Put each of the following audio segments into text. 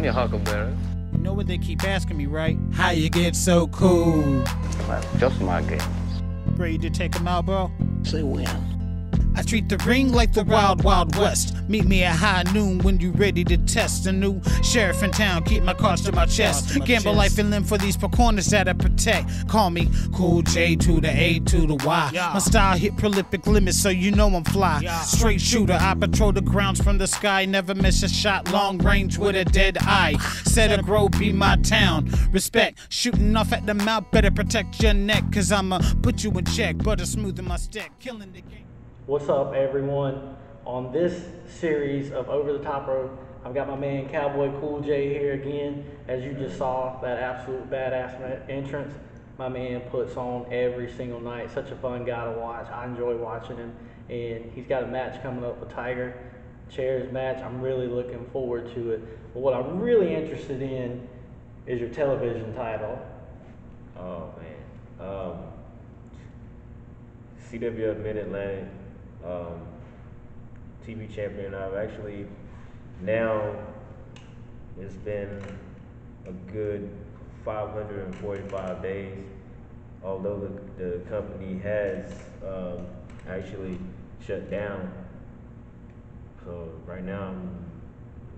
I'm your huckleberry. You know what they keep asking me, right? How you get so cool? That's just my game. Ready to take them out, bro? Say when. I treat the ring like the wild, wild west. Meet me at high noon when you ready to test. A new sheriff in town, keep my cards to my chest. Gamble life and limb for these corners that I protect. Call me Kool J to the A to the Y. My style hit prolific limits, so you know I'm fly. Straight shooter, I patrol the grounds from the sky. Never miss a shot, long range with a dead eye. Set a grove, be my town. Respect, shooting off at the mouth, better protect your neck. Cause I'ma put you in check, butter smooth in my stack, killing the game. What's up, everyone? On this series of Over the Top Rope, I've got my man Cowboy Kool J here again. As you just saw, that absolute badass entrance my man puts on every single night. Such a fun guy to watch. I enjoy watching him. And he's got a match coming up with Tiger. Chairs match. I'm really looking forward to it. But what I'm really interested in is your television title. Oh, man. CWF Mid-Atlantic. TV champion. I've actually now, it's been a good 545 days, although the company has actually shut down. So right now,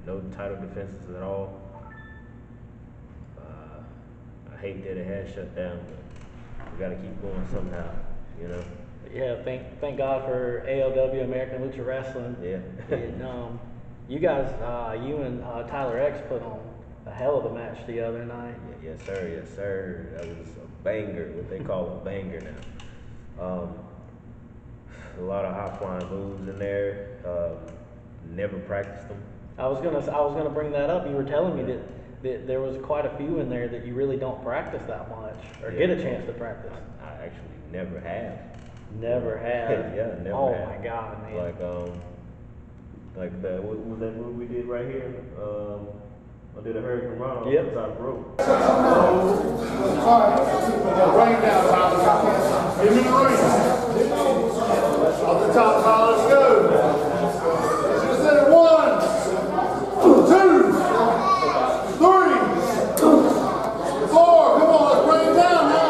no title defenses at all. I hate that it has shut down, but we got to keep going somehow, you know. Yeah, thank God for ALW, American Lucha Wrestling. Yeah. And you guys, you and Tyler X put on a hell of a match the other night. Yes, sir. Yes, sir. That was a banger, what they call a banger now. A lot of high flying moves in there. Never practiced them. I was gonna bring that up. You were telling me that there was quite a few in there that you really don't practice that much or get a chance to practice. I actually never have. Never have. Yeah, never oh have. My God, man. Like that. What was that move we did right here? I did a Hurricane Run off yep. the top rope. All right, rain down, Tyler. Give me the ring. Off the top, Tyler. Let's go. Just hit it. 1, 2, 3, 4. Come on, let's bring it down now.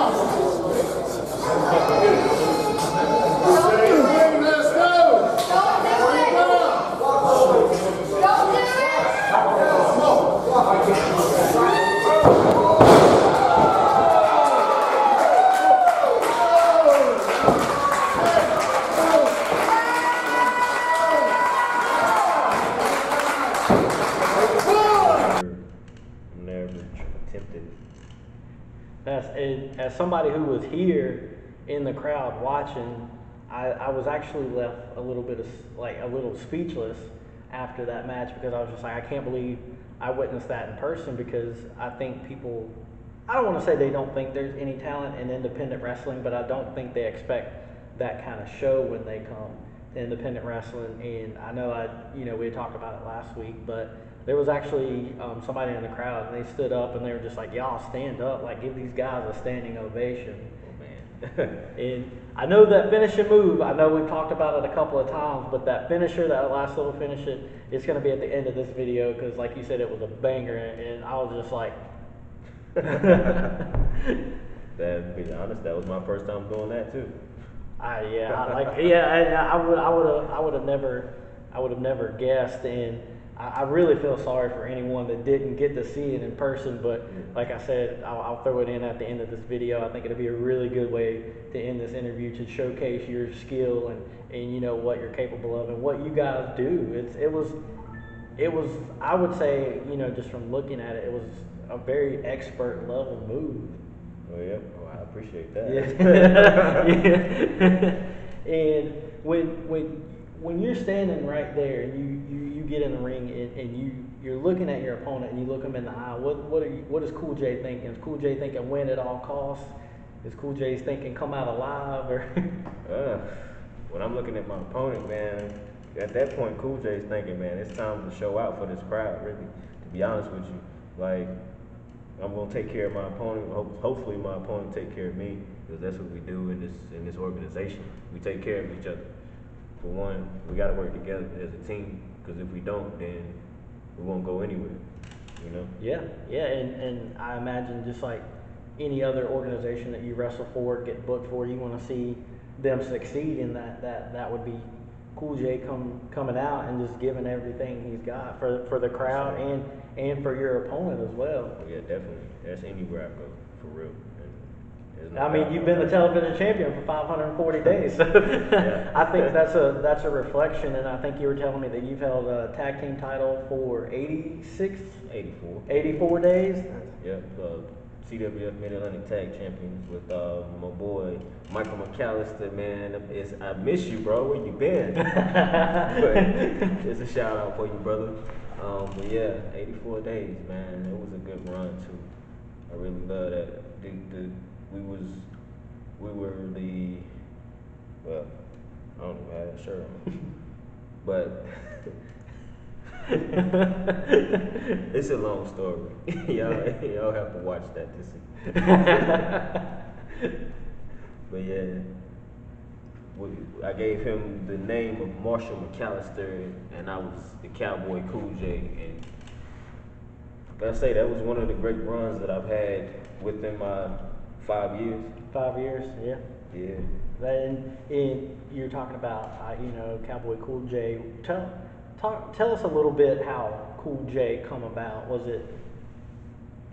As somebody who was here in the crowd watching, I was actually left a little speechless after that match, because I was just like, I can't believe I witnessed that in person, because I think people, I don't want to say they don't think there's any talent in independent wrestling, but I don't think they expect that kind of show when they come to independent wrestling. And I know we had talked about it last week, but there was actually somebody in the crowd, and they stood up and they were just like, y'all stand up, like give these guys a standing ovation. Oh, man. And I know that finishing move, I know we've talked about it a couple of times, but that finisher, that last little finish, it's going to be at the end of this video, because like you said, it was a banger, and I was just like... To be honest, that was my first time doing that too. I would have never guessed, and I really feel sorry for anyone that didn't get to see it in person, but like I said, I'll throw it in at the end of this video. I think it'll be a really good way to end this interview, to showcase your skill and you know what you're capable of and what you guys do. It was I would say, just from looking at it, it was a very expert level move. Oh yeah, I appreciate that. Yeah. And when you're standing right there and you get in the ring and you're looking at your opponent and you look them in the eye, what is Kool J thinking? Is Kool J thinking win at all costs? Is Kool J thinking come out alive? Or when I'm looking at my opponent, man, at that point Kool J's thinking, man, it's time to show out for this crowd, really, to be honest with you. Like, I'm gonna take care of my opponent. Hopefully my opponent take care of me, because that's what we do in this organization. We take care of each other. For one, we gotta work together as a team, because if we don't, then we won't go anywhere. You know? Yeah, and I imagine just like any other organization that you wrestle for, get booked for, you want to see them succeed, and that would be Kool J coming out and just giving everything he's got for the crowd and for your opponent as well. Oh, yeah, definitely. That's anywhere I go, for real. And I mean, you've been the television champion for 540 days, so Yeah. I think that's a reflection. And I think you were telling me that you've held a tag team title for 84 days. Yep, CWF Mid-Atlantic Tag Champions with my boy Michael McAllister, man. I miss you, bro. Where you been? But it's a shout out for you, brother. But yeah, 84 days, man. It was a good run too. I really love that. We were the, well, I don't even have a shirt on, but it's a long story. y'all have to watch that to see. But yeah, I gave him the name of Marshall McAllister, and I was the Cowboy Kool J. And I gotta say, that was one of the great runs that I've had within my 5 years. 5 years, yeah. Yeah. And you're talking about, Cowboy Kool J. Tell us a little bit how Kool J come about. Was it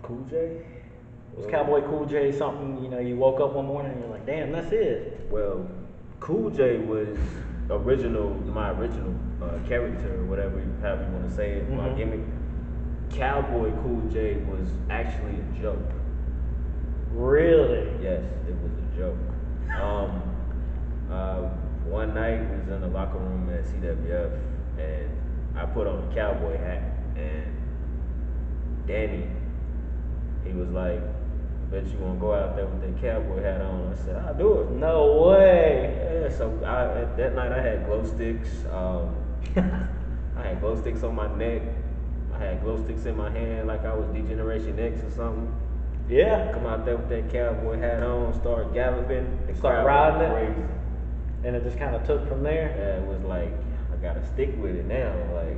Kool J? Was Cowboy Kool J something, you woke up one morning and you're like, damn, that's it? Well, Kool J was my original character, or whatever, however you want to say it, my gimmick. Cowboy Kool J was actually a joke. Really? Yes, it was a joke. One night we was in the locker room at CWF, and I put on a cowboy hat, and Danny, he was like, I bet you won't go out there with that cowboy hat on. I said, I'll do it. No way. Yeah, so that night I had glow sticks. I had glow sticks on my neck. I had glow sticks in my hand like I was D-Generation X or something. Yeah. Come out there with that cowboy hat on, start galloping. Start riding it. Crazy. And it just kind of took from there. Yeah, it was like, I gotta stick with it now. Like,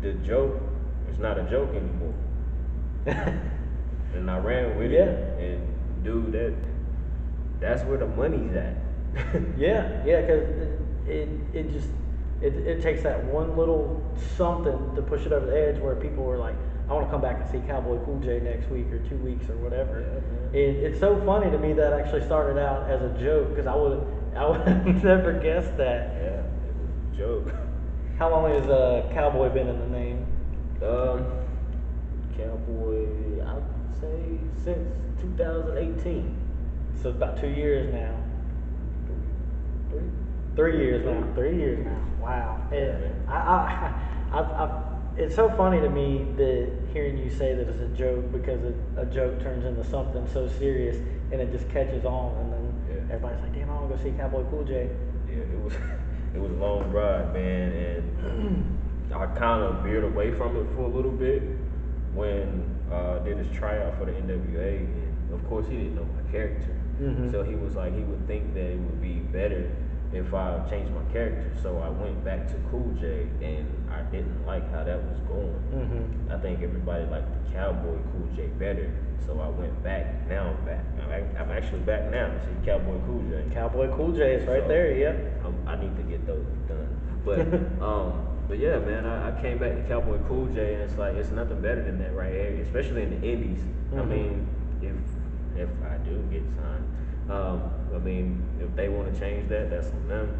the joke, it's not a joke anymore. And I ran with it. And dude, that's where the money's at. yeah, because it takes that one little something to push it over the edge where people are like, I want to come back and see Cowboy Kool J next week or 2 weeks or whatever. Yeah, It's so funny to me that actually started out as a joke, because I would have never guessed that. Yeah, it was a joke. How long has Cowboy been in the name? Cowboy, I would say since 2018. So it's about 2 years now. 3 years now. 3 years now. Wow. It's so funny to me that hearing you say that it's a joke, because a joke turns into something so serious and it just catches on, and then everybody's like, damn, I want to go see Cowboy Kool J. Yeah, it was a long ride, man, and I kind of veered away from it for a little bit when I did his tryout for the NWA, and of course he didn't know my character. So he was like, he would think that it would be better if I changed my character. So I went back to Kool J, and I didn't like how that was going. I think everybody liked the Cowboy Kool J better, so I went back. Now I'm back. I'm actually back now. See, Cowboy Kool J. Cowboy Kool J is right there. Yep. I need to get those done. But yeah, man, I came back to Cowboy Kool J, and it's like, it's nothing better than that right here, especially in the indies. I mean, if I do get signed. I mean, if they want to change that, that's on them.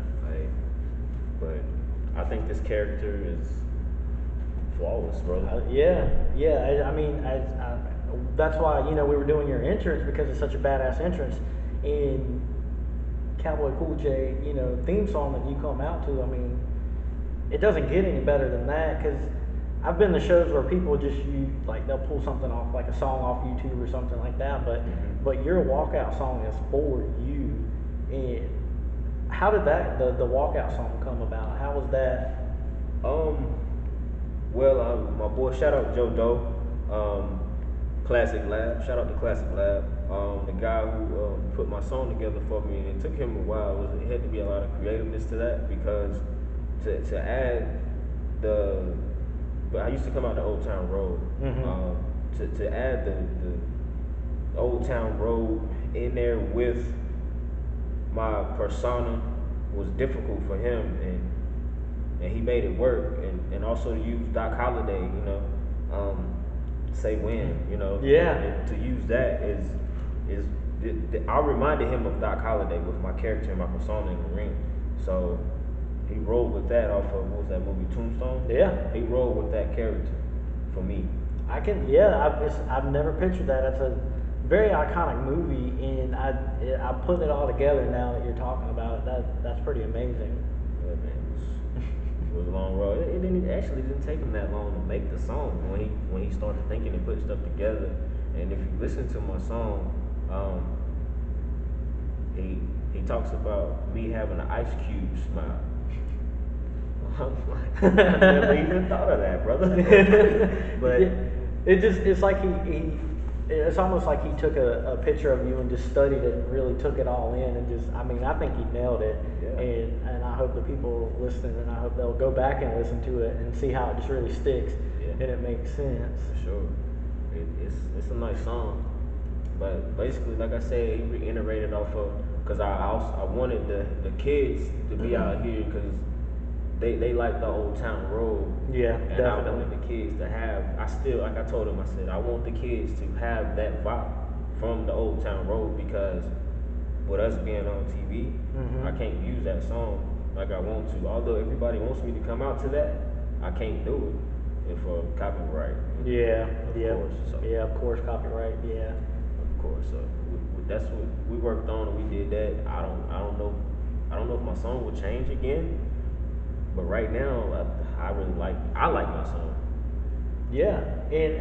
But I think this character is flawless, bro. I mean, that's why we were doing your entrance, because it's such a badass entrance. And Cowboy Kool J, theme song that you come out to. I mean, it doesn't get any better than that, because I've been to shows where people just they'll pull something off, like a song off YouTube or something like that, but your walkout song is for you. And how did that the walkout song come about? How was that? Well, my boy, shout out Joe Doe, Classic Lab. Shout out to Classic Lab. The guy who put my song together for me, and it took him a while. It had to be a lot of creativeness to that, because to add the but I used to come out the Old Town Road. To add the Old Town Road in there with my persona was difficult for him, and he made it work. And also to use Doc Holliday, you know, say when, you know, and to use that is I reminded him of Doc Holliday with my character and my persona in the ring. So he rolled with that off of, what was that movie, Tombstone? Yeah. He rolled with that character for me. I've never pictured that. It's a very iconic movie, and I put it all together now that you're talking about it. That's pretty amazing. Yeah, man, it was a long road. It didn't take him that long to make the song when he started thinking and putting stuff together. And if you listen to my song, he talks about me having an Ice Cube smile. I never even thought of that, brother. But it's like it's almost like he took a picture of you and just studied it and really took it all in, and I think he nailed it. Yeah. And I hope the people listening, and I hope they'll go back and listen to it and see how it just really sticks and it makes sense. For sure. It's a nice song. But basically, like I said, he reiterated off of, because I wanted the kids to be out here because they like the Old Town Road. Yeah, and definitely. I wanted the kids to have, like I told him, I said, I want the kids to have that vibe from the Old Town Road, because with us being on TV, I can't use that song like I want to. Although everybody wants me to come out to that, I can't do it for copyright. Of course. So. Yeah, of course, copyright. Yeah. Of course. So that's what we worked on, and we did that. I don't know if my song will change again. But right now, I like my song. Yeah, and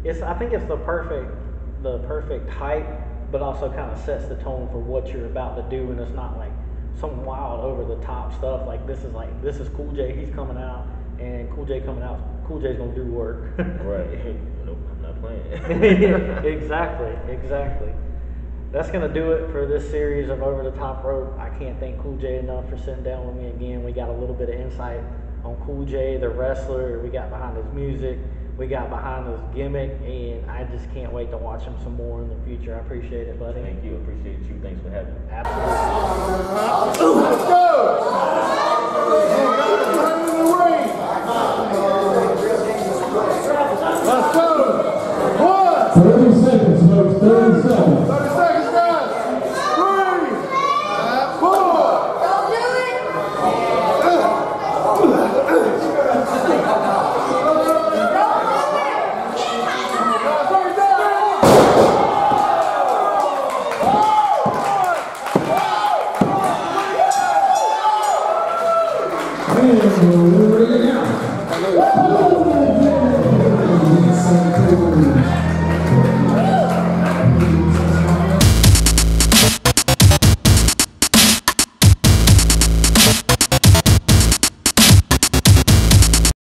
it's I think it's the perfect hype, but also kind of sets the tone for what you're about to do, and it's not like some wild over the top stuff. Like this is Kool J, he's coming out, and Kool J's gonna do work. Right. Nope, I'm not playing. Exactly. That's going to do it for this series of Over the Top Rope. I can't thank Kool J enough for sitting down with me again. We got a little bit of insight on Kool J, the wrestler. We got behind his music. We got behind his gimmick. And I just can't wait to watch him some more in the future. I appreciate it, buddy. Thank you. Appreciate you. Thanks for having me. Absolutely. Let's go! Let's go! 30 seconds, folks. 30 seconds. 30 seconds, guys. 3, 4. Don't do it. And we're ready now.